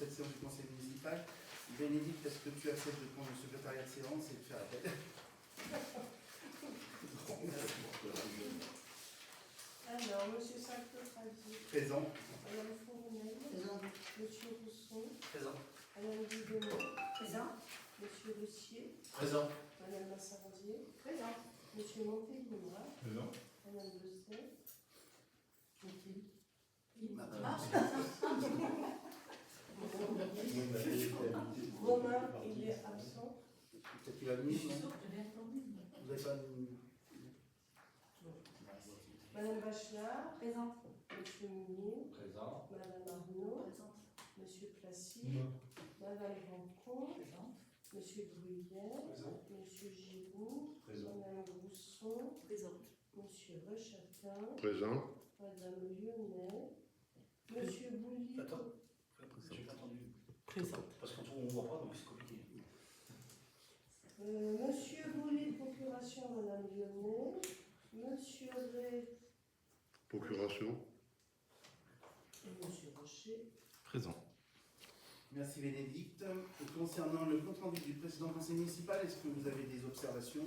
cette séance du conseil municipal. Bénédicte, est-ce que tu acceptes de prendre le secrétariat de séance et de faire appel? Alors, M. Sarko-Travier. Présent. Mme Fournel. Présent. M. Rousson. Présent. Mme Guidonneau. Présent. M. Lussier. Présent. Mme Massarandier. Présent. M. Montélimar. Présent. Mme Besset. Romain, il est absent. Peut-être qu'il va venir, non? Vous n'avez pas une... Mme Bachelard. Présent. M. Mounier. Présent. Mme Arnaud. Présent. M. Placide. Mme Rancon. Présent. M. Bruyère. Présent. M. Giroux. Présent. Mme Rousson. Présent. M. Rechatin. Présent. Madame Lyonnais. M. Bouly. Attends. J'ai pas entendu. Présent. Parce qu'on ne voit pas, donc c'est compliqué. Monsieur Bouly, procuration à Madame Lyonnais. Monsieur Ray Procuration. et Monsieur Rocher. Présent. Merci Bénédicte. Et concernant le compte rendu du précédent conseil municipal, est-ce que vous avez des observations?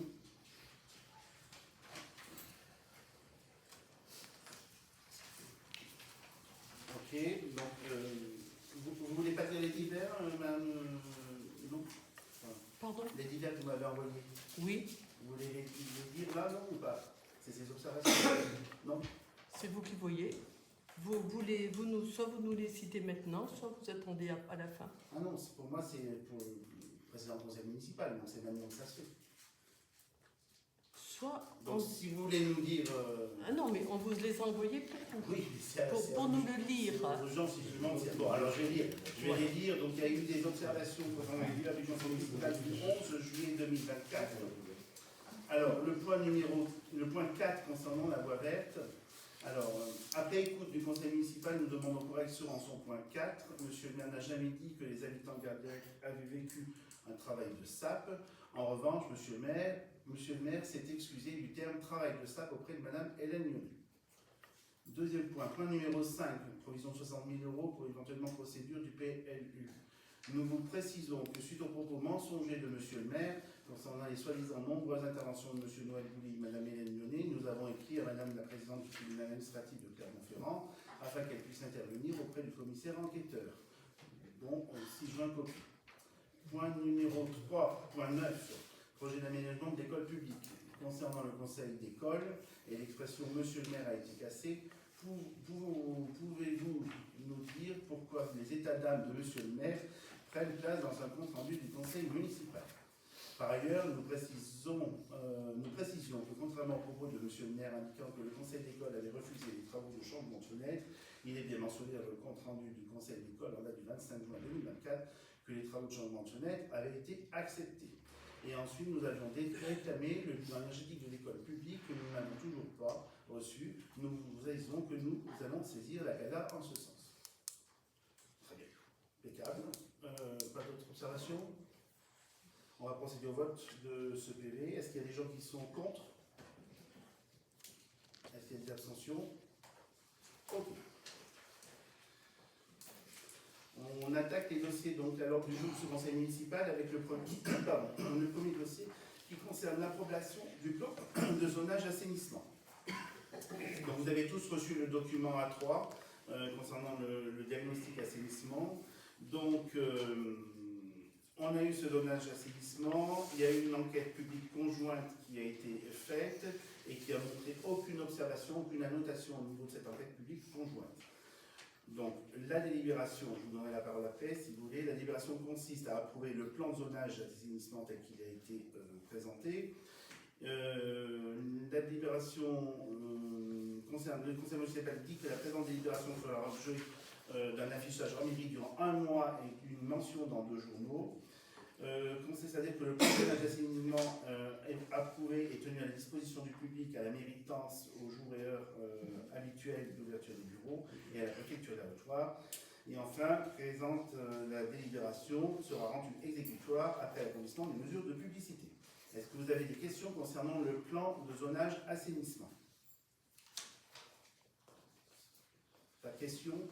Ok, donc vous voulez pas dire les divers, madame non. Enfin, Pardon? les divers que vous m'avez envoyés, Oui, vous voulez les dire là, non ou pas? C'est ces observations? Non? c'est vous qui voyez. Soit vous nous les citez maintenant, soit vous attendez à la fin. Ah non, pour moi c'est pour le précédent conseil municipal, donc c'est maintenant que ça se fait. Soit. Donc si vous voulez nous dire... Ah non, mais on vous les a envoyés pour vous. Oui, c'est Pour nous le lire. Urgent, si je demande. Bon, alors je vais lire. Je vais les lire. Donc il y a eu des observations concernant les divers du conseil municipal du 11 juillet 2024. Alors le point 4 concernant la voie verte. Alors, après écoute du conseil municipal, nous demandons correction en son point 4. Monsieur le maire n'a jamais dit que les habitants de Gardiac avaient vécu un travail de sape. En revanche, monsieur le maire s'est excusé du terme travail de sape auprès de madame Hélène Lyonnais. Deuxième point, point numéro 5, provision de 60 000 € pour éventuellement procédure du PLU. Nous vous précisons que suite aux propos mensongers de monsieur le maire, concernant les soi-disant nombreuses interventions de monsieur Noël Bouly et madame Hélène Lyonnais, nous avons écrit à madame la présidente du tribunal administratif de Clermont-Ferrand afin qu'elle puisse intervenir auprès du commissaire enquêteur, dont si je copie. Point numéro 3, point 9, projet d'aménagement de l'école publique. Concernant le conseil d'école et l'expression monsieur le maire a été cassée, pouvez-vous nous dire pourquoi les états d'âme de monsieur le maire prennent place dans un compte rendu du conseil municipal? Par ailleurs, nous précisions que contrairement aux propos de monsieur le maire indiquant que le conseil d'école avait refusé les travaux de changement de fenêtre, il est bien mentionné dans le compte rendu du conseil d'école en date du 25 juin 2024 que les travaux de changement de fenêtre avaient été acceptés. Et ensuite, nous avions réclamé le bilan énergétique de l'école publique que nous n'avons toujours pas reçu. Nous vous avisons que nous allons saisir la CADA en ce sens. Très bien. Impeccable. Pas d'autres observations? On va procéder au vote de ce PV. Est-ce qu'il y a des gens qui sont contre? Est-ce qu'il y a des abstentions? Ok. On attaque les dossiers donc à l'ordre du jour de ce conseil municipal avec le premier dossier qui concerne l'approbation du plan de zonage assainissement. Donc vous avez tous reçu le document A3 concernant le diagnostic assainissement. Donc on a eu ce zonage assainissement, il y a eu une enquête publique conjointe qui a été faite et qui a montré aucune observation, aucune annotation au niveau de cette enquête publique conjointe. Donc, la délibération, je vous donnerai la parole après, si vous voulez. La délibération consiste à approuver le plan de zonage d'assainissement tel qu'il a été présenté. La délibération concerne le conseil municipal dit que la présente délibération fera l'objet d'un affichage numérique durant 1 mois et une mention dans 2 journaux. Consiste à dire que le plan de zonage d'assainissement est approuvé et tenu à la disposition du public à la méritance aux jours et heures habituels d'ouverture des bureaux et à la préfecture d'abattoir. Et enfin, présente la délibération sera rendue exécutoire après l'accomplissement des mesures de publicité. Est-ce que vous avez des questions concernant le plan de zonage assainissement? Pas de questions?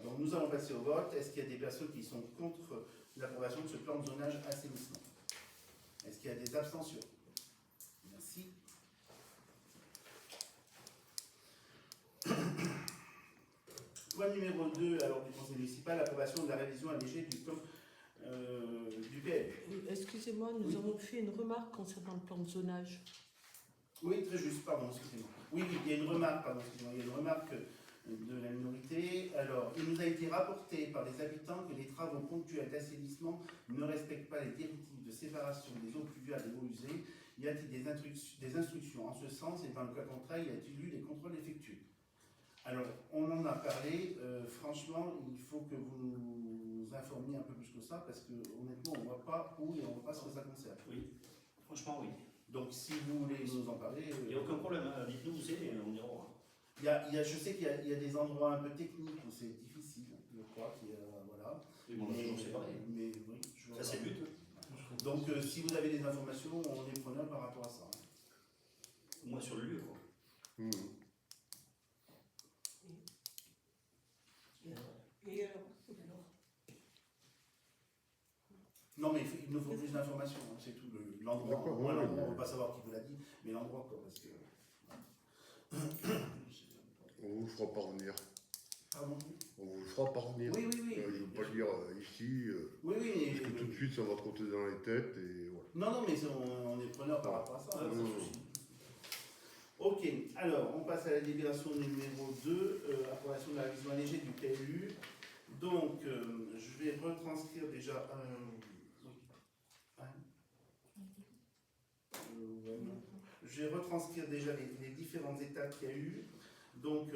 Donc nous allons passer au vote. Est-ce qu'il y a des personnes qui sont contre l'approbation de ce plan de zonage assainissement? Est-ce qu'il y a des abstentions? Merci. Point numéro 2, alors du conseil municipal, approbation de la révision allégée du plan du PLU. Excusez-moi, nous avons fait une remarque concernant le plan de zonage. Oui, très juste, pardon, excusez-moi. Oui, il y a une remarque, pardon, excusez-moi, il y a une remarque de la minorité. Alors, il nous a été rapporté par les habitants que les travaux ponctuels d'assainissement ne respectent pas les directives de séparation des eaux pluviales et eaux usées. Y a-t-il des instructions en ce sens et dans le cas contraire, y a-t-il eu des contrôles effectués? Alors, on en a parlé. Franchement, il faut que vous nous informiez un peu plus que ça parce que honnêtement, on ne voit pas où et on ne voit pas ce que ça concerne. Oui, franchement, oui. Donc, si vous voulez nous en parler... Il n'y a aucun problème, hein. Dites-nous où c'est et on ira voir. Je sais qu'il y a des endroits un peu techniques où c'est difficile, je crois. Voilà. Oui, mais on a toujours séparé. Mais oui, je vois Ça, c'est pas. le but. Donc, si vous avez des informations, on est preneur par rapport à ça. Au moins sur le lieu, quoi. Mmh. Et alors Non, mais il nous faut plus d'informations, hein, c'est tout. L'endroit, D'accord, moi, oui, l'endroit, oui. on ne va pas savoir qui vous l'a dit, mais l'endroit, quoi, parce que... On vous fera parvenir. Pardon? On vous fera parvenir. Oui, oui, oui. Je ne veux pas le dire ici, Oui, oui. parce que tout de suite ça va trotter dans les têtes et voilà. Non, mais on est preneur par rapport à ça. Ouais, pas de ouais. souci. Ok, alors on passe à la délibération numéro 2, approbation de la révision allégée du PLU. Donc, je vais retranscrire déjà je vais retranscrire déjà les différentes étapes qu'il y a eu. Donc,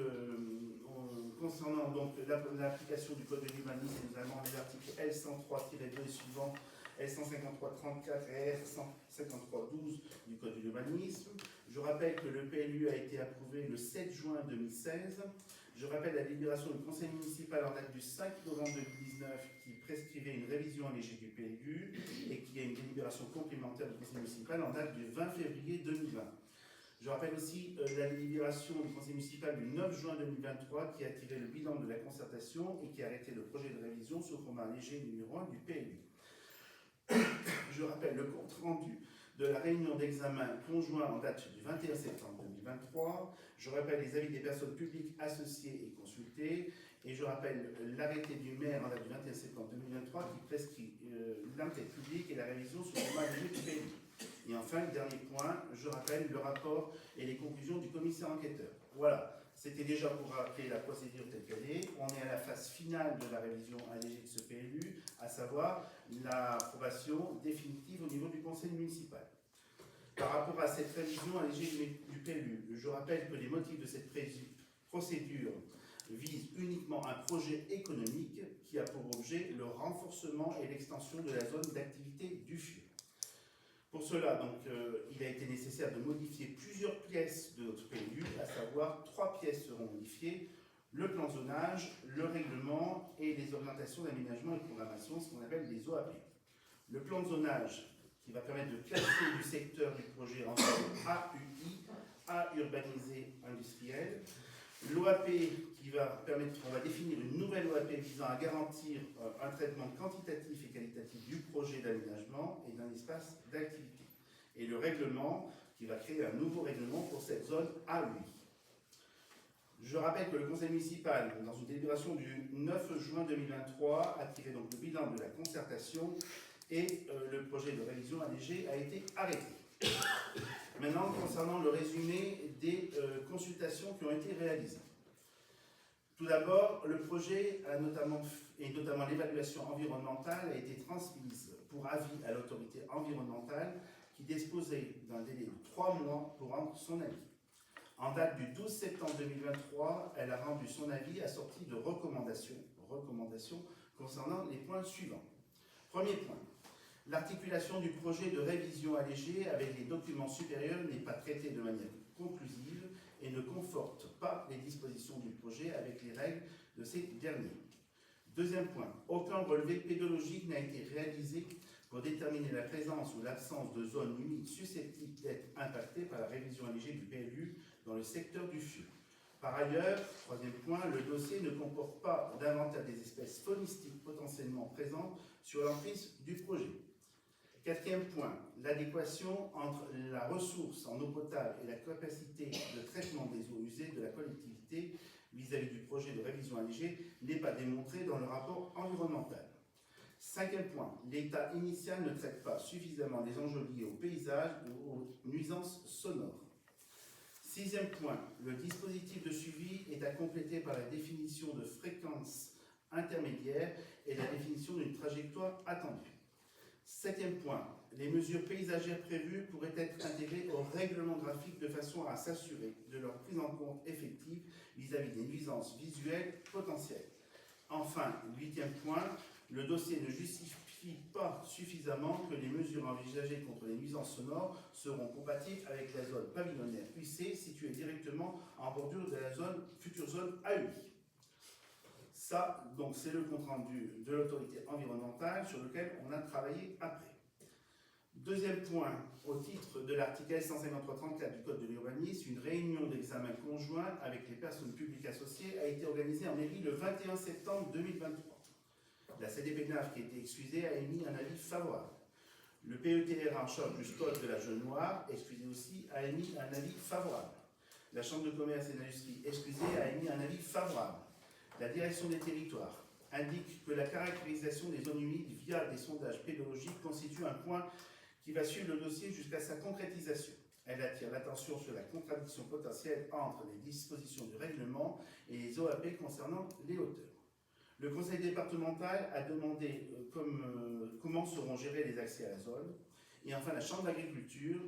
concernant donc, l'application du code de l'humanisme, nous avons les articles L103-2 et suivants, L153-34 et R153-12 du code de l'humanisme. Je rappelle que le PLU a été approuvé le 7 juin 2016. Je rappelle la délibération du conseil municipal en date du 5 novembre 2019 qui prescrivait une révision allégée du PLU et qui a une délibération complémentaire du conseil municipal en date du 20 février 2020. Je rappelle aussi la délibération du conseil municipal du 9 juin 2023 qui a tiré le bilan de la concertation et qui a arrêté le projet de révision sur format léger numéro 1 du PLU. Je rappelle le compte rendu de la réunion d'examen conjoint en date du 21 septembre 2023. Je rappelle les avis des personnes publiques associées et consultées. Et je rappelle l'arrêté du maire en date du 21 septembre 2023 qui prescrit l'enquête publique et la révision sur le format léger du PLU. Et enfin, le dernier point, je rappelle le rapport et les conclusions du commissaire enquêteur. Voilà, c'était déjà pour rappeler la procédure telle qu'elle est. On est à la phase finale de la révision allégée de ce PLU, à savoir l'approbation définitive au niveau du conseil municipal. Par rapport à cette révision allégée du PLU, je rappelle que les motifs de cette procédure visent uniquement un projet économique qui a pour objet le renforcement et l'extension de la zone d'activité du FIU. Pour cela, donc, il a été nécessaire de modifier plusieurs pièces de notre PLU, à savoir 3 pièces seront modifiées, le plan de zonage, le règlement et les orientations d'aménagement et de programmation, ce qu'on appelle les OAP. Le plan de zonage qui va permettre de classer du secteur du projet en zone AUI, A urbanisé industriel. L'OAP qui va permettre, on va définir une nouvelle OAP visant à garantir un traitement quantitatif et qualitatif du projet d'aménagement et d'un espace d'activité. Et le règlement qui va créer un nouveau règlement pour cette zone AUI. Je rappelle que le conseil municipal, dans une délibération du 9 juin 2023, a tiré donc le bilan de la concertation et le projet de révision allégée a été arrêté. Maintenant, concernant le résumé des consultations qui ont été réalisées. Tout d'abord, le projet et notamment l'évaluation environnementale a été transmise pour avis à l'autorité environnementale qui disposait d'un délai de 3 mois pour rendre son avis. En date du 12 septembre 2023, elle a rendu son avis assorti de recommandations concernant les points suivants. Premier point. L'articulation du projet de révision allégée avec les documents supérieurs n'est pas traitée de manière conclusive et ne conforte pas les dispositions du projet avec les règles de ces derniers. Deuxième point, aucun relevé pédologique n'a été réalisé pour déterminer la présence ou l'absence de zones humides susceptibles d'être impactées par la révision allégée du PLU dans le secteur du FIU. Par ailleurs, troisième point, le dossier ne comporte pas d'inventaire des espèces faunistiques potentiellement présentes sur l'emprise du projet. Quatrième point, l'adéquation entre la ressource en eau potable et la capacité de traitement des eaux usées de la collectivité vis-à-vis du projet de révision allégée n'est pas démontrée dans le rapport environnemental. Cinquième point, l'état initial ne traite pas suffisamment les enjeux liés au paysage ou aux nuisances sonores. Sixième point, le dispositif de suivi est à compléter par la définition de fréquences intermédiaires et la définition d'une trajectoire attendue. Septième point, les mesures paysagères prévues pourraient être intégrées au règlement graphique de façon à s'assurer de leur prise en compte effective vis-à-vis des nuisances visuelles potentielles. Enfin, huitième point, le dossier ne justifie pas suffisamment que les mesures envisagées contre les nuisances sonores seront compatibles avec la zone pavillonnaire UC située directement en bordure de la future zone AUI. Ça, donc, c'est le compte-rendu de l'autorité environnementale sur lequel on a travaillé après. Deuxième point, au titre de l'article L153-34 du Code de l'urbanisme, une réunion d'examen conjoint avec les personnes publiques associées a été organisée en mairie le 21 septembre 2023. La CDPNAF, qui était excusée, a émis un avis favorable. Le PETR en charge du spot de la Jeune Noire, excusé aussi, a émis un avis favorable. La Chambre de commerce et d'industrie, excusée, a émis un avis favorable. La direction des territoires indique que la caractérisation des zones humides via des sondages pédologiques constitue un point qui va suivre le dossier jusqu'à sa concrétisation. Elle attire l'attention sur la contradiction potentielle entre les dispositions du règlement et les OAP concernant les hauteurs. Le conseil départemental a demandé comment seront gérés les accès à la zone. Et enfin, la Chambre d'agriculture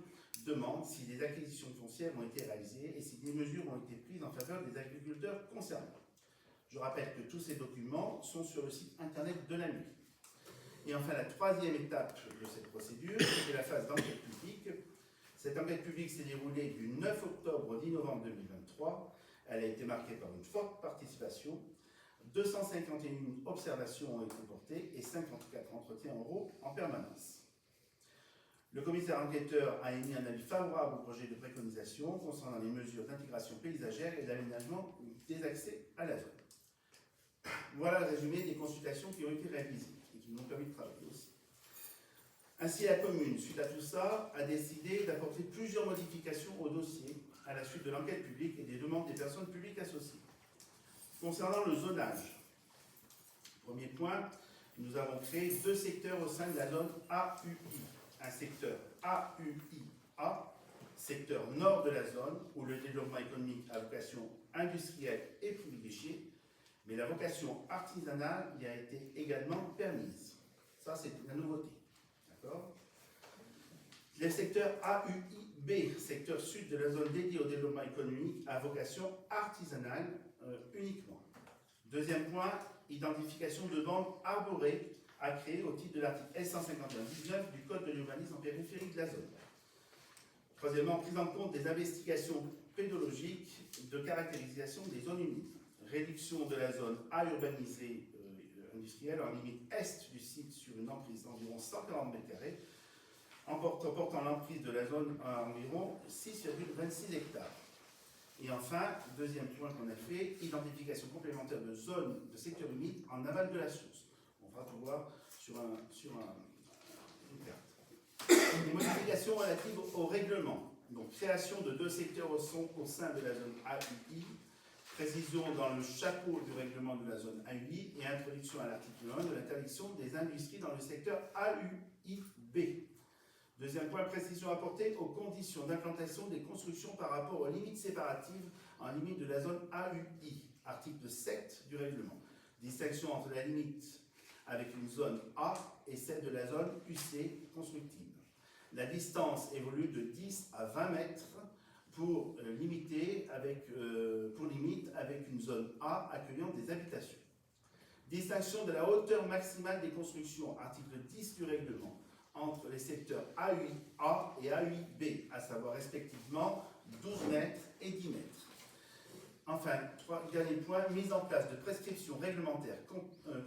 demande si des acquisitions foncières ont été réalisées et si des mesures ont été prises en faveur des agriculteurs concernés. Je rappelle que tous ces documents sont sur le site internet de la mairie. Et enfin, la troisième étape de cette procédure, c'est la phase d'enquête publique. Cette enquête publique s'est déroulée du 9 octobre au 10 novembre 2023. Elle a été marquée par une forte participation. 251 observations ont été portées et 54 entretiens oraux en permanence. Le commissaire enquêteur a émis un avis favorable au projet de préconisation concernant les mesures d'intégration paysagère et d'aménagement des accès à la zone. Voilà le résumé des consultations qui ont été réalisées et qui nous ont permis de travailler aussi. Ainsi, la commune, suite à tout ça, a décidé d'apporter plusieurs modifications au dossier à la suite de l'enquête publique et des demandes des personnes publiques associées. Concernant le zonage, premier point, nous avons créé 2 secteurs au sein de la zone AUI. Un secteur AUIA, secteur nord de la zone, où le développement économique a vocation industrielle et privilégiée, mais la vocation artisanale y a été également permise. Ça, c'est la nouveauté. D'accord ? Le secteur AUIB, secteur sud de la zone dédiée au développement économique, a vocation artisanale uniquement. Deuxième point, identification de bandes arborées à créer au titre de l'article L151-19 du Code de l'urbanisme en périphérie de la zone. Troisièmement, prise en compte des investigations pédologiques de caractérisation des zones humides. Réduction de la zone A urbanisée industrielle en limite est du site sur une emprise d'environ 140 m², en portant l'emprise de la zone à environ 6,26 hectares. Et enfin, deuxième point qu'on a fait, identification complémentaire de zones de secteurs humides en aval de la source. On va tout voir sur une carte. Les modifications relatives au règlement. Donc, création de 2 secteurs au sein de la zone AUI, précision dans le chapeau du règlement de la zone AUI et introduction à l'article 1 de l'interdiction des industries dans le secteur AUIB. Deuxième point, précision apportée aux conditions d'implantation des constructions par rapport aux limites séparatives en limite de la zone AUI, article 7 du règlement. Distinction entre la limite avec une zone A et celle de la zone UC constructible. La distance évolue de 10 à 20 mètres pour limite avec une zone A accueillant des habitations. Distinction de la hauteur maximale des constructions, article 10 du règlement, entre les secteurs AUI-A et AUI-B, à savoir respectivement 12 mètres et 10 mètres. Enfin, dernier point, mise en place de prescriptions réglementaires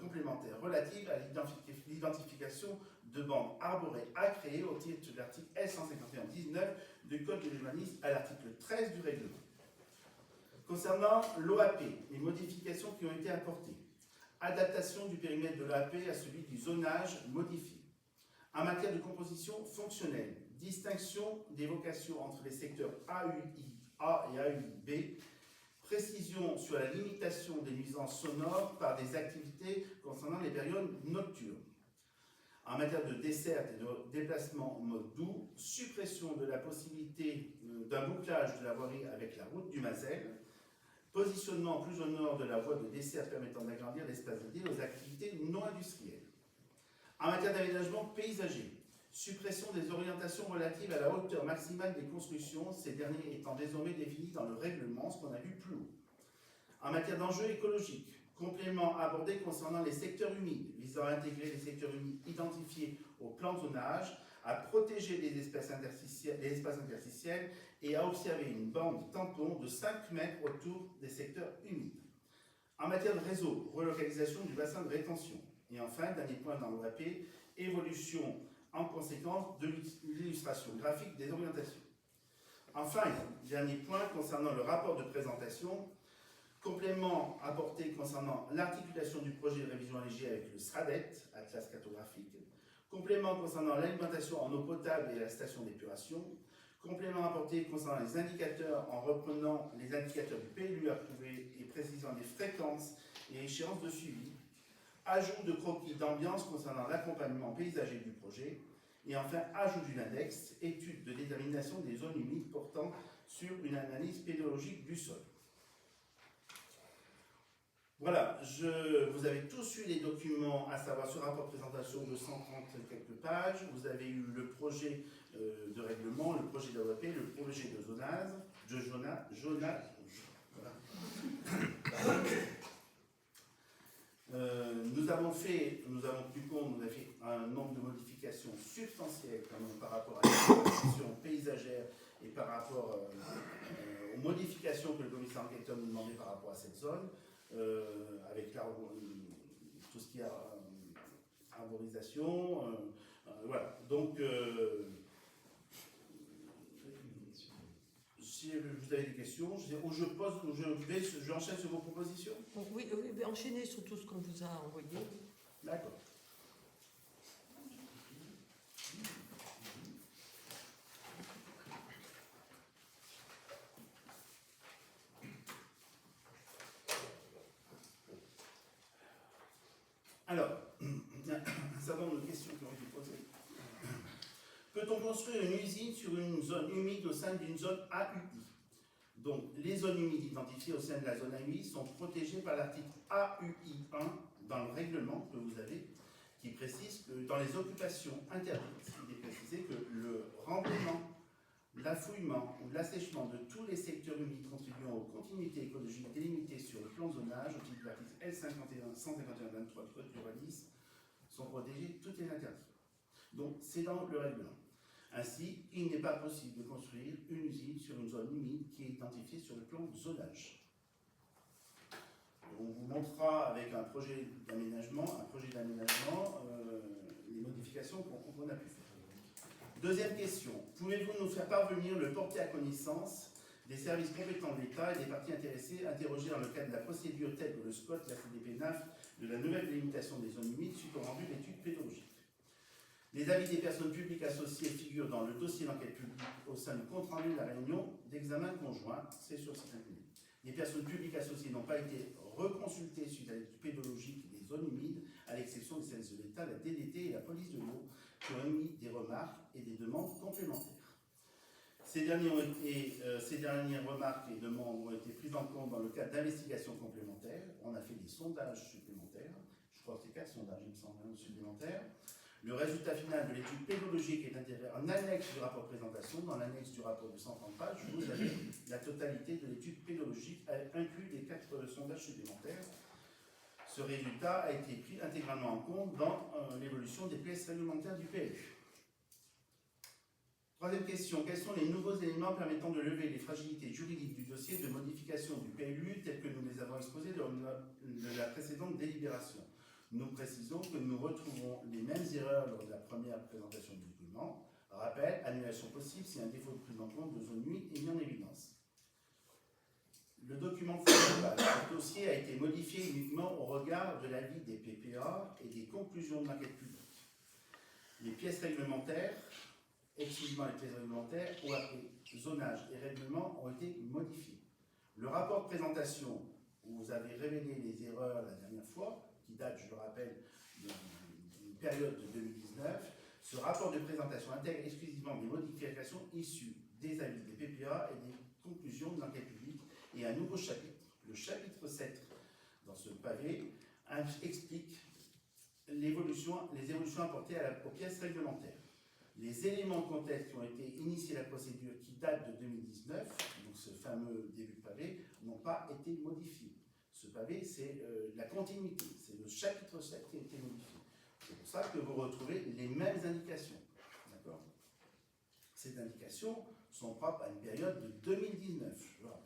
complémentaires relatives à l'identification de bandes arborées à créer au titre de l'article L151-19 du Code de l'urbanisme à l'article 13 du règlement. Concernant l'OAP, les modifications qui ont été apportées. Adaptation du périmètre de l'OAP à celui du zonage modifié. En matière de composition fonctionnelle, distinction des vocations entre les secteurs AUI A et AUI B, précision sur la limitation des nuisances sonores par des activités concernant les périodes nocturnes. En matière de desserte et de déplacement en mode doux, suppression de la possibilité d'un bouclage de la voirie avec la route du Mazel, positionnement plus au nord de la voie de desserte permettant d'agrandir l'espace dédié aux activités non industrielles. En matière d'aménagement paysager, suppression des orientations relatives à la hauteur maximale des constructions, ces derniers étant désormais définis dans le règlement, ce qu'on a vu plus haut. En matière d'enjeux écologiques, complément abordé concernant les secteurs humides, visant à intégrer les secteurs humides identifiés au plan de zonage, à protéger les espaces interstitiels et à observer une bande tampon de 5 mètres autour des secteurs humides. En matière de réseau, relocalisation du bassin de rétention. Et enfin, dernier point dans l'OAP, évolution en conséquence de l'illustration graphique des orientations. Enfin, dernier point concernant le rapport de présentation, complément apporté concernant l'articulation du projet de révision allégée avec le SRADET, Atlas cartographique, complément concernant l'alimentation en eau potable et la station d'épuration, complément apporté concernant les indicateurs en reprenant les indicateurs du PLU approuvés et précisant les fréquences et échéances de suivi, ajout de croquis d'ambiance concernant l'accompagnement paysager du projet, et enfin ajout d'une index, étude de détermination des zones humides portant sur une analyse pédologique du sol. Voilà, vous avez tous eu les documents, à savoir ce rapport de présentation de 130 quelques pages, vous avez eu le projet de règlement, le projet d'AOP, le projet de zonage, voilà. Nous avons tenu compte, nous avons fait un nombre de modifications substantielles quand même par rapport à la question paysagère et par rapport aux modifications que le commissaire enquêteur nous demandait par rapport à cette zone, avec tout ce qui est arborisation, voilà. Donc, si vous avez des questions, je enchaîne sur vos propositions. Oui, enchaînez sur tout ce qu'on vous a envoyé. D'accord. Alors, un certain nombre de questions qui ont été posées. Peut-on construire une usine sur une zone humide au sein d'une zone AUI? Donc, les zones humides identifiées au sein de la zone AUI sont protégées par l'article AUI1 dans le règlement que vous avez, qui précise que dans les occupations interdites, il est précisé que le remplement, l'affouillement ou l'assèchement de tous les secteurs humides contribuant aux continuités écologiques délimitées sur le plan de zonage au titre de l'article L151-23 du Code du urbanisme sont protégés, tout est interdit. Donc, c'est dans le règlement. Ainsi, il n'est pas possible de construire une usine sur une zone humide qui est identifiée sur le plan de zonage. On vous montrera avec un projet d'aménagement, les modifications qu'on a pu faire. Deuxième question. Pouvez-vous nous faire parvenir le porter à connaissance des services compétents de l'État et des parties intéressées interrogées dans le cadre de la procédure telle que le SCOT, la CDP-NAF, de la nouvelle délimitation des zones humides suite au rendu d'études pédologiques? Les avis des personnes publiques associées figurent dans le dossier d'enquête publique au sein du compte-rendu de la réunion d'examen conjoint, c'est sur site internet. Les personnes publiques associées n'ont pas été reconsultées suite à l'étude pédologique des zones humides, à l'exception des services de l'État, la DDT et la police de l'eau, qui ont émis des remarques et des demandes complémentaires. Ces dernières remarques et demandes ont été prises en compte dans le cadre d'investigations complémentaires. On a fait des sondages supplémentaires, je crois que c'est 4 sondages, il me semble, supplémentaires. Le résultat final de l'étude pédologique est intégré en annexe du rapport de présentation. Dans l'annexe du rapport de 130 pages, vous avez la totalité de l'étude pédologique, inclus des 4 sondages supplémentaires. Ce résultat a été pris intégralement en compte dans l'évolution des pièces réglementaires du PLU. Troisième question. Quels sont les nouveaux éléments permettant de lever les fragilités juridiques du dossier de modification du PLU tels que nous les avons exposés lors de la précédente délibération? Nous précisons que nous retrouverons les mêmes erreurs lors de la première présentation du document. Rappel, annulation possible si un défaut de prise en compte de zone humides est mis en évidence. Le document principal, ce dossier a été modifié uniquement au regard de l'avis des PPA et des conclusions de l'enquête publique. Les pièces réglementaires, exclusivement les pièces réglementaires, OAP, zonage et règlement ont été modifiés. Le rapport de présentation, où vous avez révélé les erreurs la dernière fois, qui date, je le rappelle, d'une période de 2019, ce rapport de présentation intègre exclusivement des modifications issues des avis des PPA et des conclusions de l'enquête publique et un nouveau chapitre. Le chapitre 7, dans ce pavé, explique les évolutions apportées aux pièces réglementaires. Les éléments de contexte qui ont été initiés à la procédure qui date de 2019, donc ce fameux début de pavé, n'ont pas été modifiés. Ce pavé, c'est la continuité, c'est le chapitre 7 qui a été modifié. C'est pour ça que vous retrouvez les mêmes indications. D'accord ? Ces indications sont propres à une période de 2019, je le rappelle.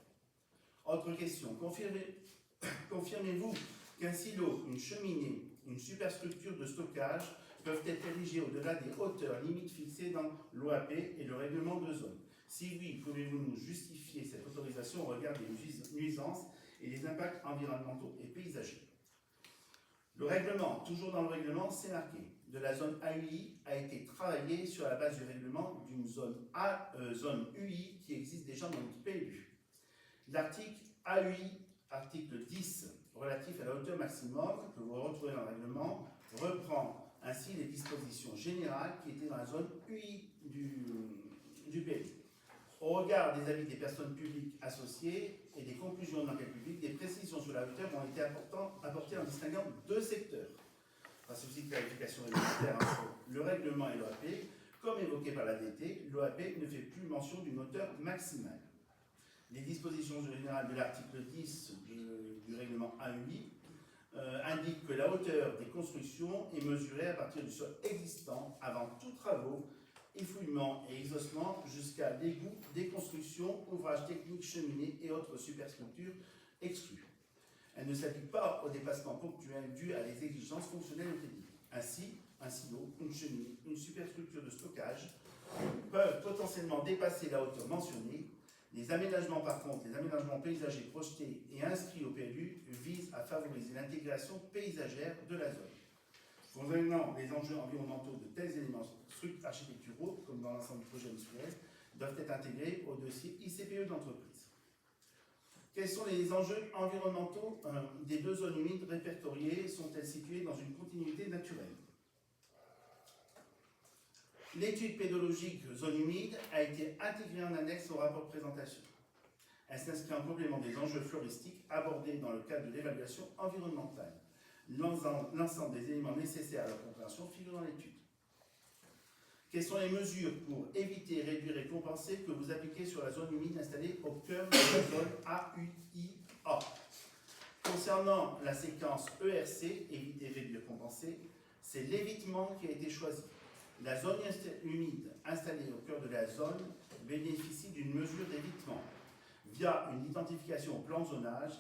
Autre question, confirmez-vous qu'un silo, une cheminée, une superstructure de stockage peuvent être érigés au-delà des hauteurs limites fixées dans l'OAP et le règlement de zone? Si oui, pouvez-vous nous justifier cette autorisation au regard des nuisances et des impacts environnementaux et paysagers? Le règlement, toujours dans le règlement, c'est marqué. De la zone AUI a été travaillé sur la base du règlement d'une zone UI qui existe déjà dans notre PLU. L'article AUI, article 10, relatif à la hauteur maximum, que vous retrouvez dans le règlement, reprend ainsi les dispositions générales qui étaient dans la zone UI du PLU. Au regard des avis des personnes publiques associées et des conclusions de l'enquête publique, des précisions sur la hauteur ont été apportées en distinguant deux secteurs. Par souci de clarification réglementaire entre le règlement et l'OAP, comme évoqué par la DT, l'OAP ne fait plus mention d'une hauteur maximale. Les dispositions générales de l'article 10 du règlement AUI indiquent que la hauteur des constructions est mesurée à partir du sol existant avant tous travaux, effouillement et exhaussement jusqu'à l'égout des constructions, ouvrages techniques, cheminées et autres superstructures exclues. Elle ne s'applique pas aux dépassements ponctuels dus à des exigences fonctionnelles ou techniques. Ainsi, un silo, une cheminée, une superstructure de stockage peuvent potentiellement dépasser la hauteur mentionnée. Les aménagements, par contre, les aménagements paysagers projetés et inscrits au PLU visent à favoriser l'intégration paysagère de la zone. Concernant les enjeux environnementaux de tels éléments architecturaux, comme dans l'ensemble du projet industriel, doivent être intégrés au dossier ICPE de l'entreprise. Quels sont les enjeux environnementaux des deux zones humides répertoriées? Sont-elles situées dans une continuité naturelle? L'étude pédologique zone humide a été intégrée en annexe au rapport de présentation. Elle s'inscrit en complément des enjeux floristiques abordés dans le cadre de l'évaluation environnementale. L'ensemble des éléments nécessaires à la compréhension figure dans l'étude. Quelles sont les mesures pour éviter, réduire et compenser que vous appliquez sur la zone humide installée au cœur de la zone AUIA? Concernant la séquence ERC, éviter, réduire, compenser, c'est l'évitement qui a été choisi. La zone humide installée au cœur de la zone bénéficie d'une mesure d'évitement via une identification au plan de zonage,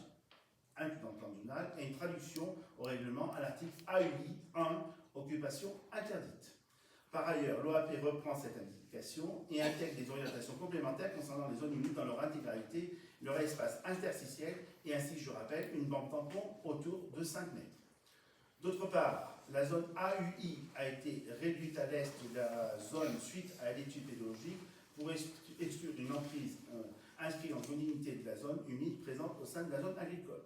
inclus dans le plan de zonage, et une traduction au règlement à l'article AUI 1, occupation interdite. Par ailleurs, l'OAP reprend cette indication et intègre des orientations complémentaires concernant les zones humides dans leur intégralité, leur espace interstitiel et ainsi, je rappelle, une bande tampon autour de 5 mètres. D'autre part, la zone AUI a été réduite à l'est de la zone suite à l'étude pédologique pour exclure une emprise inscrite en continuité de la zone humide présente au sein de la zone agricole.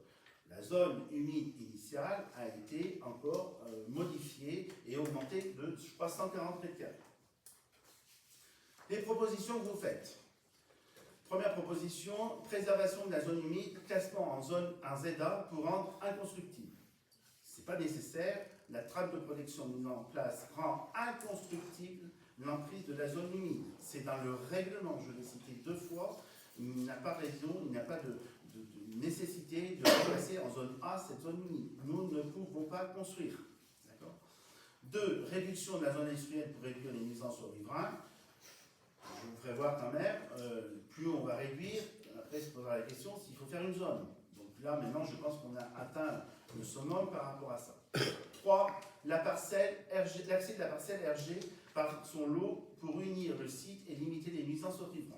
La zone humide initiale a été encore modifiée et augmentée de 340 mètres carrés. Les propositions que vous faites. Première proposition, préservation de la zone humide, classement en zone en ZA pour rendre inconstructible. Ce n'est pas nécessaire, la trappe de protection mise en place rend inconstructible l'emprise de la zone humide. C'est dans le règlement, je l'ai cité 2 fois, il n'y a pas raison, il n'y a pas de nécessité de remplacer en zone A cette zone humide. Nous ne pouvons pas construire. 2. Réduction de la zone industrielle pour réduire les nuisances aux riverains. Je vous ferai voir quand même, plus on va réduire, après se posera la question s'il faut faire une zone. Donc là, maintenant, je pense qu'on a atteint le summum par rapport à ça. 3. L'accès de la parcelle RG par son lot pour unir le site et limiter les nuisances aux riverains.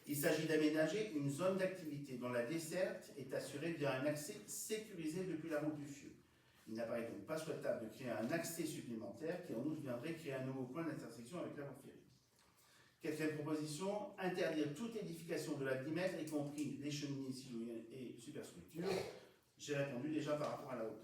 Il s'agit d'aménager une zone d'activité dont la desserte est assurée via un accès sécurisé depuis la route du Fieu. Il n'apparaît donc pas souhaitable de créer un accès supplémentaire qui en outre viendrait créer un nouveau point d'intersection avec la voie ferrée. Quatrième proposition, interdire toute édification de la 10 mètres, y compris les cheminées, silos et superstructures. J'ai répondu déjà par rapport à la hauteur.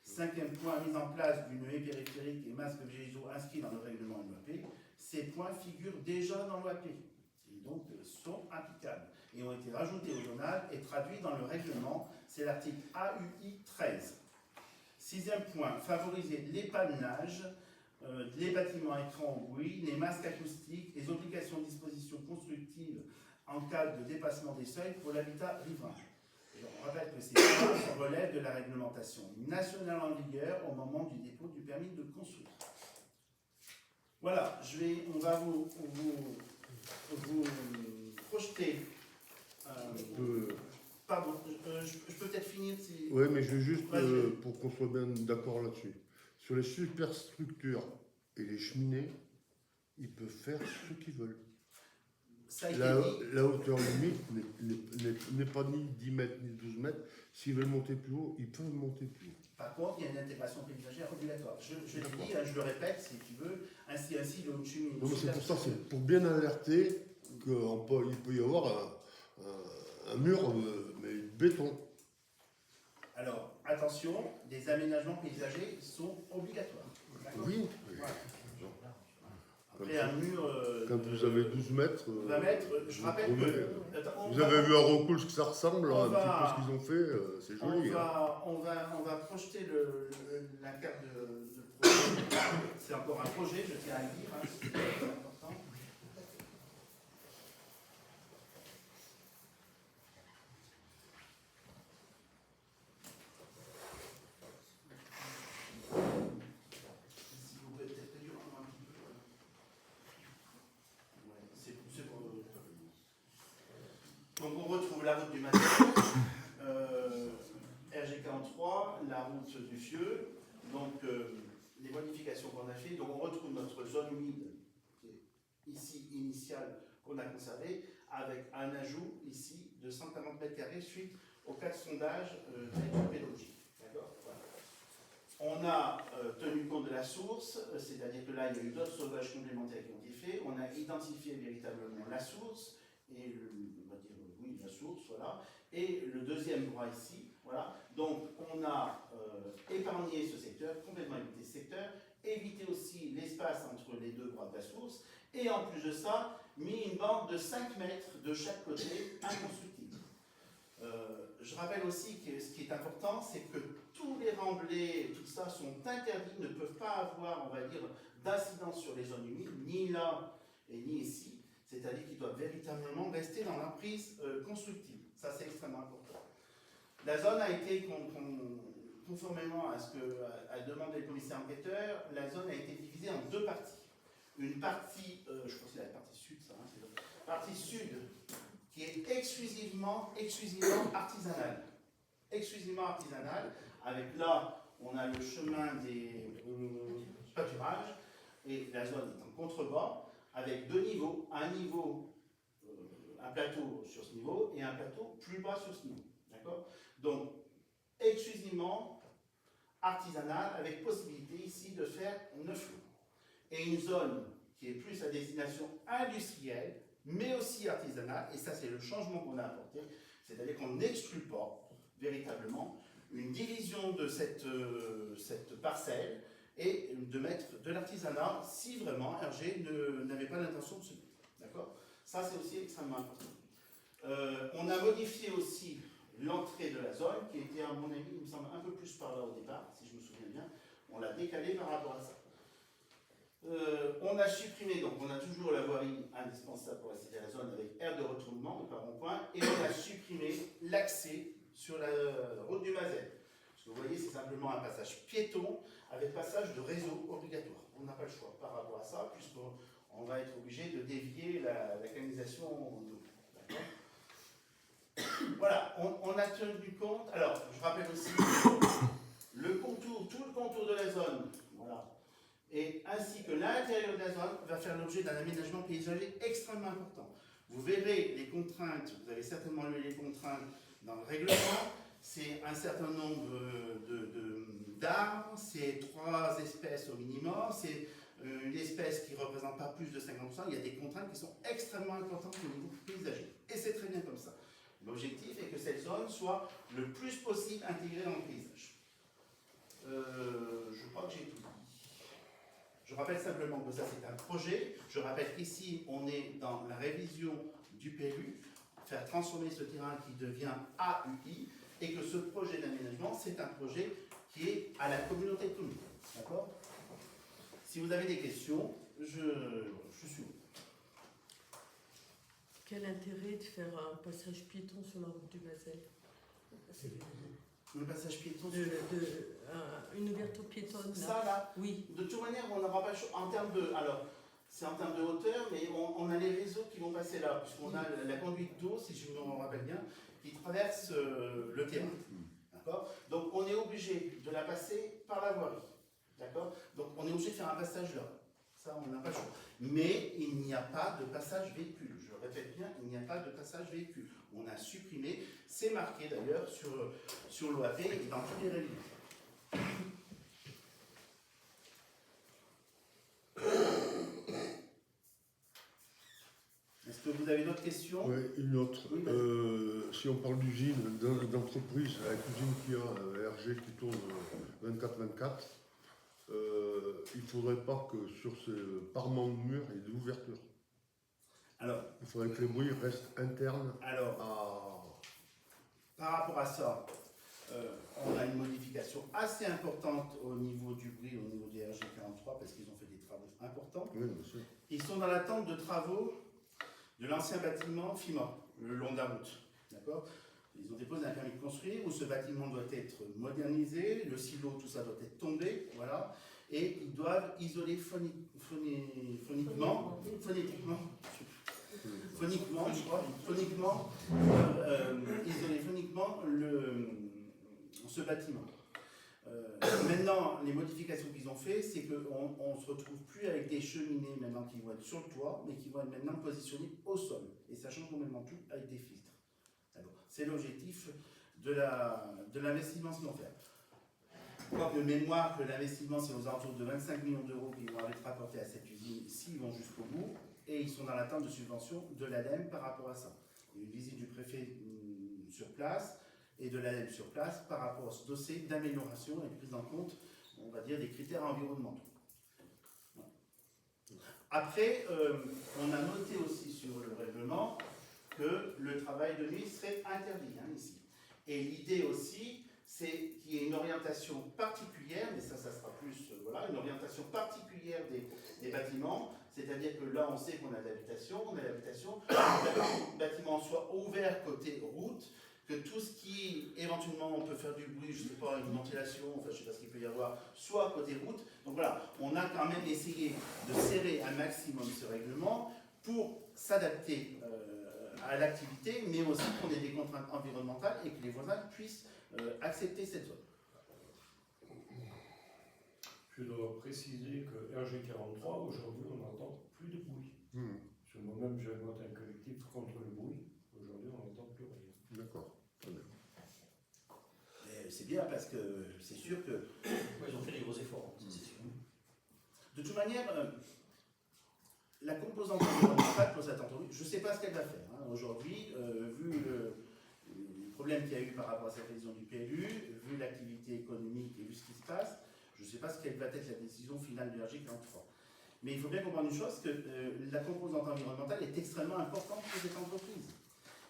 Cinquième point, mise en place d'une haie périphérique et masque végétaux inscrits dans le règlement LOAP. Ces points figurent déjà dans l'OAP et donc sont applicables et ont été rajoutés au journal et traduits dans le règlement. C'est l'article AUI 13. Sixième point, favoriser l'épanage, les bâtiments à écran au bruit, les masques acoustiques, les obligations de disposition constructive en cas de dépassement des seuils pour l'habitat riverain. On rappelle que ces points relèvent de la réglementation nationale en vigueur au moment du dépôt du permis de construire. Voilà, on va vous projeter. Pardon, je peux peut-être finir si... Oui, mais je veux juste, pour qu'on soit bien d'accord là-dessus, sur les superstructures et les cheminées, ils peuvent faire ce qu'ils veulent. Ça a été dit. La hauteur limite n'est pas ni 10 mètres ni 12 mètres. S'ils veulent monter plus haut, ils peuvent monter plus haut. Par contre, il y a une intégration paysagère obligatoire. Je l'ai dit, je le répète si tu veux, ainsi le au-dessus. Non, mais c'est pour ça, c'est pour bien alerter qu'il peut y avoir un mur, mais béton. Alors, attention, des aménagements paysagers sont obligatoires. Oui. Voilà. Après, un mur. Quand vous avez 12 mètres. 20 mètres, je rappelle que. Vous avez vu à Rocoul ce que ça ressemble, un petit peu ce qu'ils ont fait, c'est joli. On va projeter la carte de projet. C'est encore un projet, je tiens à le dire, c'est important. Si vous pouvez peut-être réduire un petit peu. Ouais, c'est pour. Donc on retrouve la route du Matin, RG43, la route du Fieu, donc les modifications qu'on a fait. Donc on retrouve notre zone humide, qui est ici initiale, qu'on a conservée, avec un ajout ici de 140 mètres carrés suite aux 4 sondages pédologiques. D'accord. Voilà. On a tenu compte de la source, c'est-à-dire que là il y a eu d'autres sauvages complémentaires qui ont été faits. On a identifié véritablement la source et la source, voilà. Et le deuxième droit ici, voilà. Donc on a épargné ce secteur, complètement évité ce secteur, évité aussi l'espace entre les deux bras de la source, et en plus de ça, mis une bande de 5 mètres de chaque côté, inconstructible. Je rappelle aussi que ce qui est important, c'est que tous les remblais, tout ça, sont interdits, ne peuvent pas avoir, on va dire, d'incidence sur les zones humides, ni là et ni ici. C'est-à-dire qu'ils doivent véritablement rester dans l'emprise constructive. Ça, c'est extrêmement important. La zone a été, conformément à ce qu'a demandé le commissaire enquêteur, la zone a été divisée en 2 parties. Une partie, je crois que c'est la partie sud, ça, c'est la partie sud, qui est exclusivement artisanale. Exclusivement artisanale, avec là, on a le chemin des pâturages, et la zone est en contrebas, avec 2 niveaux, un plateau sur ce niveau et un plateau plus bas sur ce niveau. D'accord. Donc, exclusivement artisanal, avec possibilité ici de faire 9 lots. Et une zone qui est plus à destination industrielle, mais aussi artisanale, et ça c'est le changement qu'on a apporté, c'est-à-dire qu'on n'exclut pas véritablement une division de cette parcelle et de mettre de l'artisanat si vraiment RG n'avait pas l'intention de se mettre. D'accord. Ça, c'est aussi extrêmement important. On a modifié aussi l'entrée de la zone, qui était, à mon avis, il me semble, un peu plus par là au départ, si je me souviens bien. On l'a décalé par rapport à ça. On a supprimé, donc on a toujours la voirie indispensable pour accéder à la zone avec aire de retournement, de par rond-point, et on a supprimé l'accès sur la route du Mazet. Vous voyez, c'est simplement un passage piéton avec passage de réseau obligatoire. On n'a pas le choix par rapport à ça, puisqu'on va être obligé de dévier la canalisation d'eau. Voilà, on a tenu compte. Alors, je rappelle aussi le contour, tout le contour de la zone, voilà, et ainsi que l'intérieur de la zone va faire l'objet d'un aménagement paysager extrêmement important. Vous verrez les contraintes, vous avez certainement lu les contraintes dans le règlement. C'est un certain nombre d'arbres, c'est 3 espèces au minimum, c'est une espèce qui ne représente pas plus de 50%. Il y a des contraintes qui sont extrêmement importantes au niveau paysager. Et c'est très bien comme ça. L'objectif est que cette zone soit le plus possible intégrée dans le paysage. Je crois que j'ai tout dit. Je rappelle simplement que ça c'est un projet. Je rappelle qu'ici on est dans la révision du PLU, faire transformer ce terrain qui devient AUI, et que ce projet d'aménagement c'est un projet qui est à la communauté de communes. D'accord ? Si vous avez des questions, je suis ouvert. Quel intérêt de faire un passage piéton sur la route du Basel? Le passage piéton, Une ouverture piétonne là. ça là, Oui. de toute manière, on n'aura pas le choix en termes de. Alors, c'est en termes de hauteur, mais on a les réseaux qui vont passer là, puisqu'on a la conduite d'eau, si je me rappelle bien, qui traverse le terrain. D'accord ? Donc, on est obligé de la passer par la voirie. D'accord ? Donc, on est obligé de faire un passage là. Ça, on n'a pas le choix. Mais il n'y a pas de passage véhicule. Je le répète bien, il n'y a pas de passage véhicule. On a supprimé, c'est marqué d'ailleurs sur l'OAP et dans tous les reliefs. Est-ce que vous avez d'autres questions? Oui, une autre. Oui, Si on parle d'usine, d'entreprise, avec l'usine qui a RG qui tourne 24-24, il ne faudrait pas que sur ces parements de mur, il y ait de l'ouverture. Alors, Il faudrait que les bruits restent internes alors par rapport à ça, on a une modification assez importante au niveau du bruit, au niveau des RG43, parce qu'ils ont fait des travaux importants. Oui, bien sûr. Ils sont dans l'attente de travaux de l'ancien bâtiment FIMA, le long de la route. D'accord ? Ils ont déposé un permis de construire où ce bâtiment doit être modernisé, le silo, tout ça doit être tombé, voilà. Et ils doivent isoler phoniquement, isoler phoniquement ce bâtiment. Maintenant, les modifications qu'ils ont fait, c'est qu'on ne se retrouve plus avec des cheminées maintenant qui vont être sur le toit, mais qui vont être maintenant positionnées au sol. Et ça change complètement tout avec des filtres. C'est l'objectif de l'investissement qu'ils vont faire. Quoique mémoire que l'investissement, c'est aux alentours de 25 millions d'euros qui vont être rapportés à cette usine s'ils vont jusqu'au bout, et ils sont dans l'attente de subventions de l'ADEME par rapport à ça. Il y a une visite du préfet sur place et de l'ADEME sur place par rapport à ce dossier d'amélioration et de prise en compte, on va dire, des critères environnementaux. Voilà. Après, on a noté aussi sur le règlement que le travail de nuit serait interdit ici. Et l'idée aussi, c'est qu'il y ait une orientation particulière, mais ça sera plus, voilà, une orientation particulière des bâtiments, c'est-à-dire que là, on sait qu'on a de l'habitation, que le bâtiment soit ouvert côté route, que tout ce qui, éventuellement, on peut faire du bruit, je ne sais pas, une ventilation, enfin, je ne sais pas ce qu'il peut y avoir, soit côté route. Donc voilà, on a quand même essayé de serrer un maximum ce règlement pour s'adapter à l'activité, mais aussi qu'on ait des contraintes environnementales et que les voisins puissent accepter cette zone. Je dois préciser que RG43, aujourd'hui, on n'entend plus de bruit. Parce que moi-même, j'ai monté un collectif contre le bruit. Aujourd'hui, on n'entend plus rien. D'accord. Très bien. C'est bien parce que c'est sûr que... Ouais, ils ont fait des gros efforts, c'est sûr. De toute manière, la composante environnementale pour cette entreprise, je ne sais pas ce qu'elle va faire. Aujourd'hui, vu le problème qu'il y a eu par rapport à cette révision du PLU, vu l'activité économique et vu ce qui se passe, je ne sais pas ce qu'elle va être la décision finale de RG43. Mais il faut bien comprendre une chose, que la composante environnementale est extrêmement importante pour cette entreprise.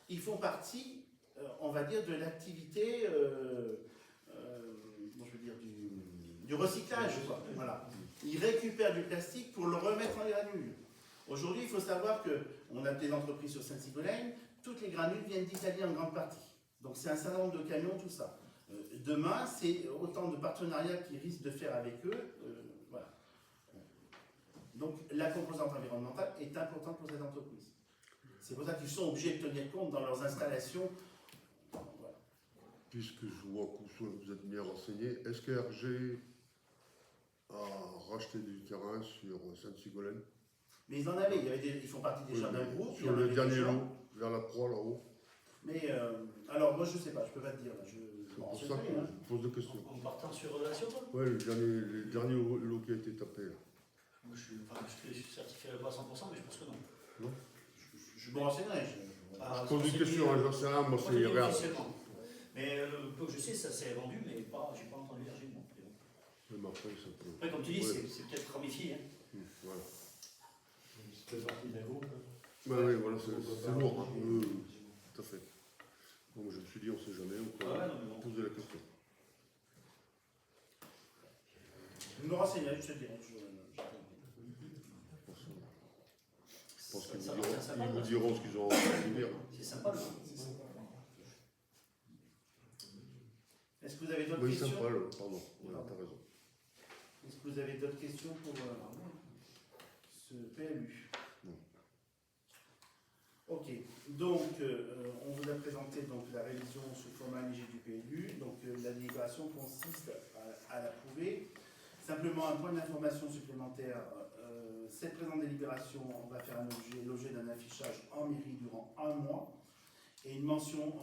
Ils font partie, on va dire, de l'activité, du recyclage. Quoi. Voilà. Ils récupèrent du plastique pour le remettre en granules. Aujourd'hui, il faut savoir qu'on a des entreprises sur Saint-Sigolène, toutes les granules viennent d'Italie en grande partie. Donc c'est un certain nombre de camions, tout ça. Demain, c'est autant de partenariats qu'ils risquent de faire avec eux. Voilà. Donc la composante environnementale est importante pour cette entreprise. C'est pour ça qu'ils sont obligés de tenir compte dans leurs installations. Voilà. Puisque je vois que vous êtes bien renseigné, est-ce que RG a racheté du terrain sur Sainte-Sigolène? Mais ils en avaient, ils font partie déjà d'un groupe. il y Sur en le avait dernier des gens. lot, vers la croix là-haut. Mais alors, moi je sais pas, je peux pas te dire. Là, C'est bon, pour c'est ça vrai, que hein. je pose des questions. En partant sur relation, quoi. Ouais, le dernier lot qui a été tapé. Là. Moi, je suis certifié pas à 100%, mais je pense que non. Je me renseignerai. Ah, Je pose des c'est questions, dit, j'en sais rien, moi moi, c'est je dis réel. officiellement. Mais le peu que je sais, ça s'est vendu, mais pas, j'ai pas entendu RG. Non. Mais après, ça peut. Après, comme tu dis, Ouais. c'est peut-être ramifié. Hein. Voilà. C'était partie d'un groupe. Ouais, voilà, c'est lourd. Hein. Tout à fait. Donc je me suis dit, on sait jamais, on peut Ouais, non, mais bon. poser la question. Je me renseignerai, je te dirai. Je pense qu'ils Ça vous va, diront, ça ils va, vous ça. diront ce qu'ils ont à dire. C'est sympa, le Est-ce que vous avez d'autres Oui, questions sympa, pardon. Voilà, t'as raison. Est-ce que vous avez d'autres questions pour ce PLU? Non. Ok, donc on vous a présenté donc, la révision sous format allégé du PLU. Donc la délibération consiste à l'approuver. Simplement un point d'information supplémentaire. Cette présente délibération va faire l'objet d'un affichage en mairie durant 1 mois et une mention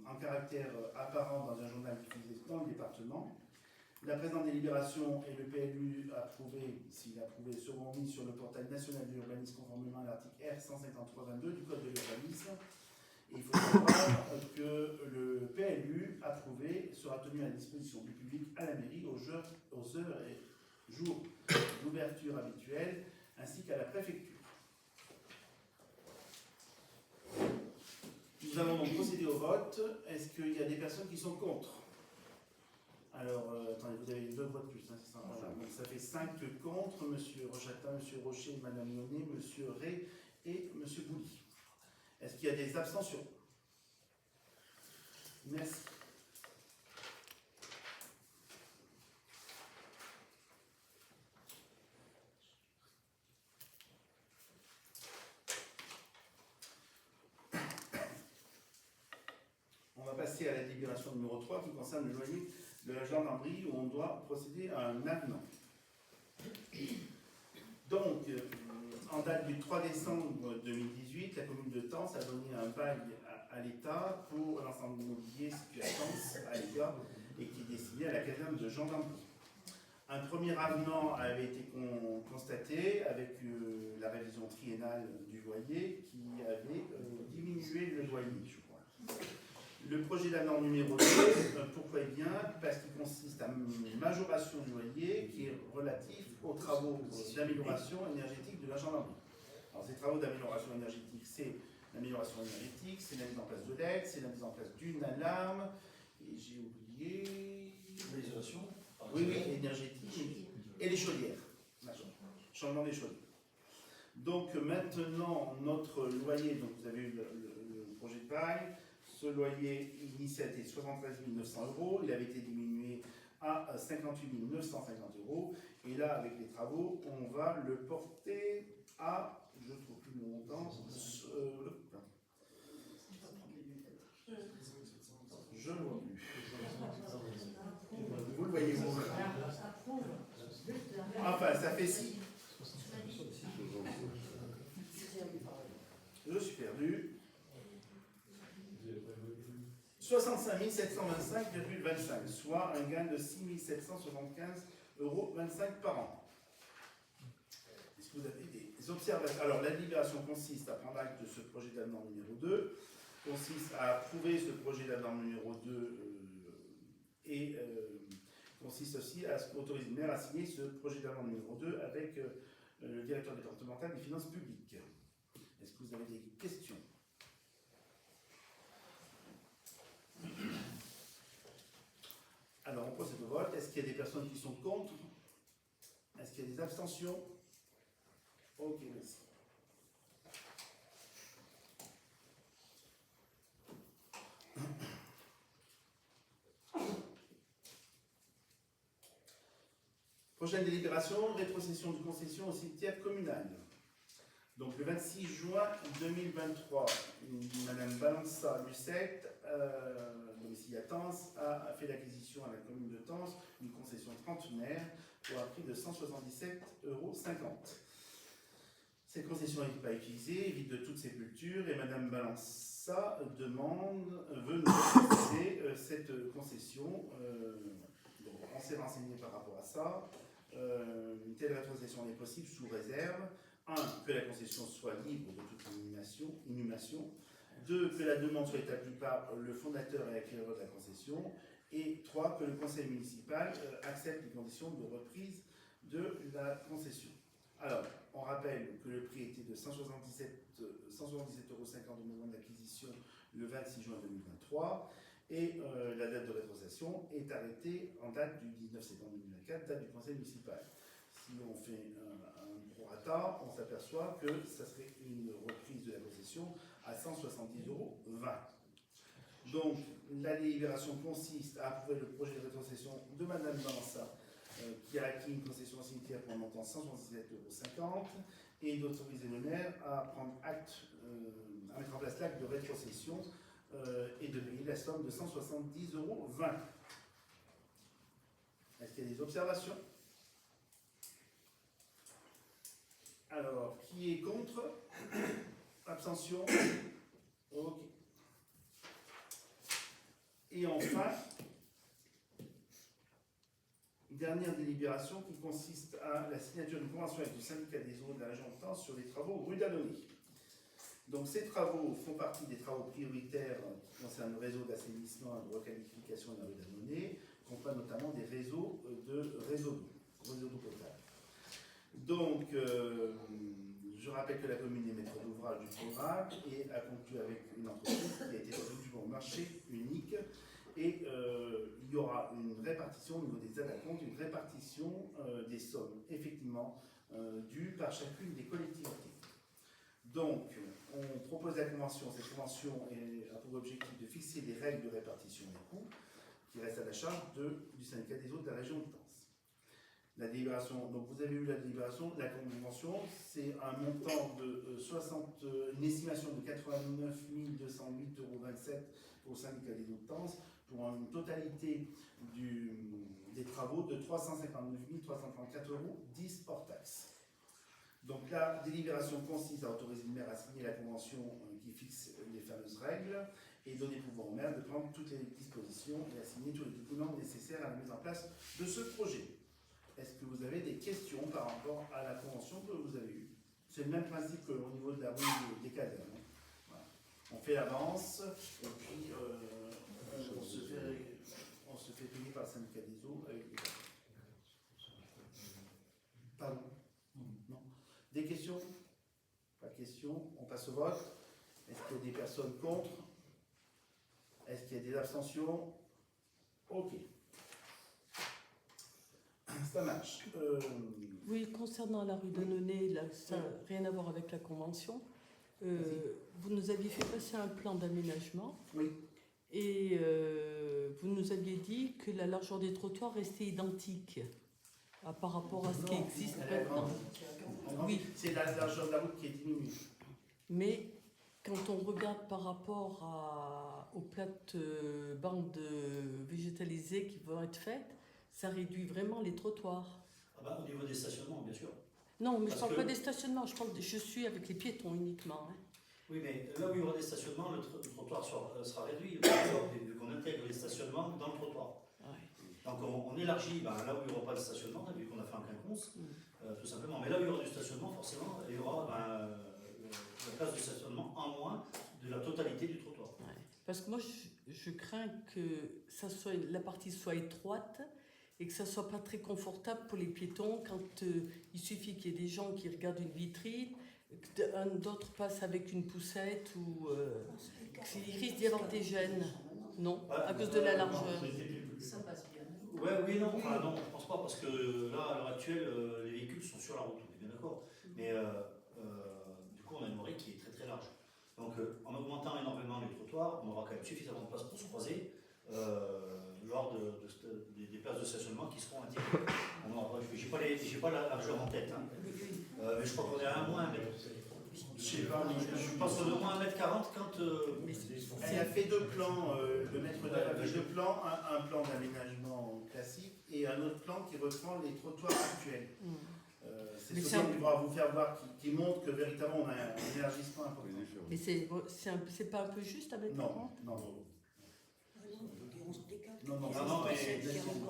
en caractère apparent dans un journal diffusé dans le département. La présente délibération et le PLU approuvé, s'il est approuvé, seront mis sur le portail national de l'urbanisme conformément à l'article R153-22 du Code de l'urbanisme. Et il faut savoir que le PLU approuvé sera tenu à la disposition du public à la mairie aux heures et jours d'ouverture habituelle, ainsi qu'à la préfecture. Nous allons donc procéder au vote. Est-ce qu'il y a des personnes qui sont contre? Alors, attendez, vous avez 2 votes plus, hein, c'est ça, voilà. Donc ça fait 5 contre, M. Rochatin, M. Rocher, Mme Lyonnais, M. Ray et M. Bouly. Est-ce qu'il y a des abstentions? Merci. On va passer à la délibération numéro 3 qui concerne le loyer de la gendarmerie où on doit procéder à un avenant. Donc, en date du 3 décembre 2018, la commune de Tence a donné un bail à l'État pour l'ensemble immobilier situé à Tence, à l'État, et qui est destiné à la caserne de gendarmerie. Un premier avenant avait été constaté avec la révision triennale du loyer qui avait diminué le loyer, je crois. Le projet d'avenant numéro 2, pourquoi bien? Parce qu'il consiste à une majoration du loyer qui est relatif aux travaux d'amélioration énergétique de la gendarmerie. Alors ces travaux d'amélioration énergétique, c'est l'amélioration énergétique, c'est la mise en place de LED, c'est la mise en place d'une alarme, et j'ai oublié... L'isolation. Oui, énergétique, et les chaudières. D'accord. Changement des chaudières. Donc maintenant, notre loyer, donc vous avez eu le projet de bail. Ce loyer initial était 73 900 €, il avait été diminué à 58 950 €. Et là, avec les travaux, on va le porter à, je ne trouve plus le montant, je ne le vois plus. Vous le voyez où? Enfin, ça fait 6. Je suis perdu. 65 725,25, soit un gain de 6 775,25 € par an. Est-ce que vous avez des observations? Alors, la délibération consiste à prendre acte de ce projet d'avenant numéro 2, consiste à approuver ce projet d'avenant numéro 2 et consiste aussi à autoriser le maire à signer ce projet d'avenant numéro 2 avec le directeur départemental des finances publiques. Est-ce que vous avez des questions? Alors, on procède au vote. Est-ce qu'il y a des personnes qui sont contre? Est-ce qu'il y a des abstentions? Ok, merci. Prochaine délibération, rétrocession de concession au cimetière communal. Donc le 26 juin 2023, Madame Balança Lucette, domicile à Tence, a fait l'acquisition à la commune de Tence d'une concession trentenaire pour un prix de 177,50 €. Cette concession n'est pas utilisée, évite de toute sépulture, et Madame Balança veut nous préciser cette concession. Donc, on s'est renseigné par rapport à ça. Une telle rétrocession est possible sous réserve 1. Que la concession soit libre de toute inhumation. 2. Que la demande soit établie par le fondateur et acquéreur de la concession. Et 3. Que le conseil municipal accepte les conditions de reprise de la concession. Alors, on rappelle que le prix était de 177,50 € au moment de l'acquisition le 26 juin 2023 et la date de rétrocession est arrêtée en date du 19 septembre 2024, date du conseil municipal. Si on fait un prorata, on s'aperçoit que ça serait une reprise de la concession à 170,20 €. Donc, la délibération consiste à approuver le projet de rétrocession de Madame Balança, qui a acquis une concession au cimetière pour un montant de 177,50 € et d'autoriser le maire à prendre acte, à mettre en place l'acte de rétrocession et de payer la somme de 170,20 €. Est-ce qu'il y a des observations? Alors, qui est contre? Abstention? Ok. Et enfin, dernière délibération qui consiste à la signature d'une convention avec le syndicat des eaux de la région de Tence sur les travaux rue d'Annonay. Donc ces travaux font partie des travaux prioritaires qui concernent le réseau d'assainissement et de requalification de la rue d'Annonay, comprennent notamment des réseaux d'eau potable. Donc, je rappelle que la commune est maître d'ouvrage du programme et a conclu avec une entreprise qui a été retenue pour marché unique. Et il y aura une répartition au niveau des aides à compte, une répartition des sommes effectivement dues par chacune des collectivités. Donc, on propose la convention. Cette convention a pour objectif de fixer des règles de répartition des coûts qui restent à la charge du syndicat des eaux de la région de Tence. La délibération, donc vous avez eu la délibération, la convention, c'est un montant de une estimation de 89 208,27 € pour le syndicat des eaux de Tence, pour une totalité des travaux de 359 334,10 € hors taxes. Donc la délibération consiste à autoriser le maire à signer la convention qui fixe les fameuses règles et donner pouvoir au maire de prendre toutes les dispositions et à signer tous les documents nécessaires à la mise en place de ce projet. Est-ce que vous avez des questions par rapport à la convention que vous avez eue? C'est le même principe qu'au niveau de la rue des casernes. Voilà. On fait l'avance et puis on se fait payer par le syndicat des eaux avec les casernes. Pardon? Non. Des questions? Pas de questions. On passe au vote. Est-ce qu'il y a des personnes contre? Est-ce qu'il y a des abstentions? Ok. Ça marche. Oui, concernant la rue d'Annonay, là, ça n'a rien à voir avec la convention. Vous nous aviez fait passer un plan d'aménagement. Oui. Et vous nous aviez dit que la largeur des trottoirs restait identique par rapport à ce qui existe maintenant. Oui. C'est la largeur de la route qui est diminuée. Mais quand on regarde par rapport aux plates-bandes végétalisées qui vont être faites, ça réduit vraiment les trottoirs. Ah bah, au niveau des stationnements, bien sûr. Non, mais je ne parle pas que- des stationnements, je suis avec les piétons uniquement. Hein. Oui, mais là où il y aura des stationnements, le trottoir sera réduit, vu qu'on intègre les stationnements dans le trottoir. Ouais. Donc on élargit là où il n'y aura pas de stationnement, vu qu'on a fait un quinconce, tout simplement. Mais là où il y aura du stationnement, forcément, il y aura la place de stationnement en moins de la totalité du trottoir. Ouais. Parce que moi, je crains que la partie soit étroite et que ça ne soit pas très confortable pour les piétons quand il suffit qu'il y ait des gens qui regardent une vitrine, d'autres passent avec une poussette ou il risque d'y avoir des gênes, non, à cause de la largeur. Ça passe bien. Ouais, oui, non, enfin, non, je pense pas, parce que là, à l'heure actuelle, les véhicules sont sur la route, on est bien d'accord. Mais du coup, on a une voirie qui est très très large. Donc, en augmentant énormément les trottoirs, on aura quand même suffisamment de place pour se croiser lors des places de stationnement qui seront intégrées. Je n'ai pas la largeur en tête, hein. Mais je crois qu'on est à moins 1 mètre. Je sais pas, je pense qu'on est au moins 1,40 m quand. Elle a fait deux plans, le maître d'œuvre a fait deux plans, un plan d'aménagement classique et un autre plan qui reprend les trottoirs actuels. C'est Mais ce c'est un- qui va vous faire voir, qui montre que véritablement on a un élargissement important. Oui, différent. Mais c'est pas un peu juste à mettre Non, avant non, non. Non, non, Non, mais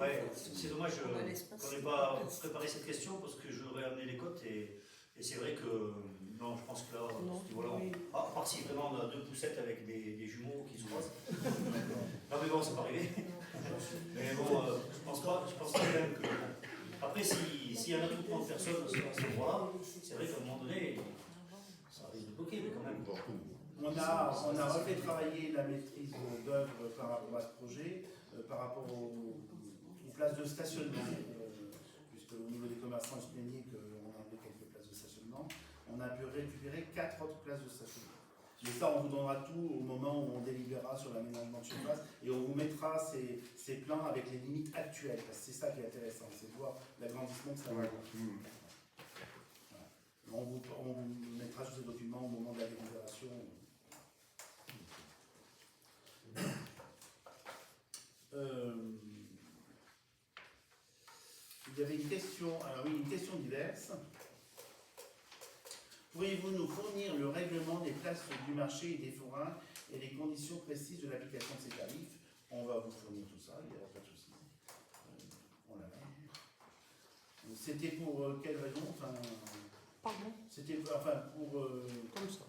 ouais. c'est dommage qu'on n'ait pas préparé cette question parce que je voudrais amener les cotes et c'est vrai que non, je pense que là, Non, voilà, oui. à part si vraiment on a deux poussettes avec des jumeaux qui se croisent. Non mais bon, c'est pas arrivé. Mais bon, je pense pas bien que. Après, s'il y a un attroupement de personnes à ce moment-là, c'est vrai qu'à un moment donné, ça risque de bloquer, mais quand même. On a refait travailler la maîtrise d'œuvre par rapport à ce projet, par rapport aux places de stationnement, puisque au niveau des commerçants, ils se plaignaient qu'on avait quelques places de stationnement. On a pu récupérer 4 autres places de stationnement. Mais ça, on vous donnera tout au moment où on délibérera sur l'aménagement de surface et on vous mettra ces plans avec les limites actuelles, parce que c'est ça qui est intéressant, c'est de voir l'agrandissement que ça va Ouais. avoir. On vous mettra tous ces documents au moment de la délibération. Il y avait une question, alors oui, une question diverse. Pourriez-vous nous fournir le règlement des places du marché et des forains et les conditions précises de l'application de ces tarifs? On va vous fournir tout ça, il n'y a pas de souci. On l'a là. C'était pour quelle raison? Enfin, Pardon, c'était enfin pour. comme ça.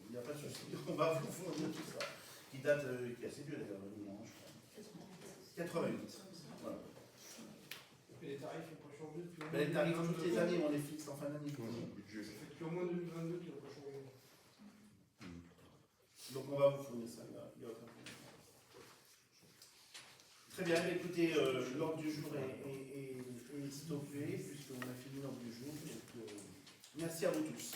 Il n'y a pas de souci, on va vous fournir tout ça. Qui date, qui est assez vieux d'ailleurs, le moment, je crois. 88. Voilà. Et les tarifs n'ont pas changé depuis au moins Ben, les tarifs, 2022. toutes les années, on les fixe en fin d'année. Ouais, le budget. Ça fait depuis au moins 2022 qu'ils n'ont pas changé. Donc on va vous fournir ça, il n'y a aucun problème. Très bien, écoutez, l'ordre du jour est stoppé, puisqu'on a fini l'ordre du jour. Donc, merci à vous tous.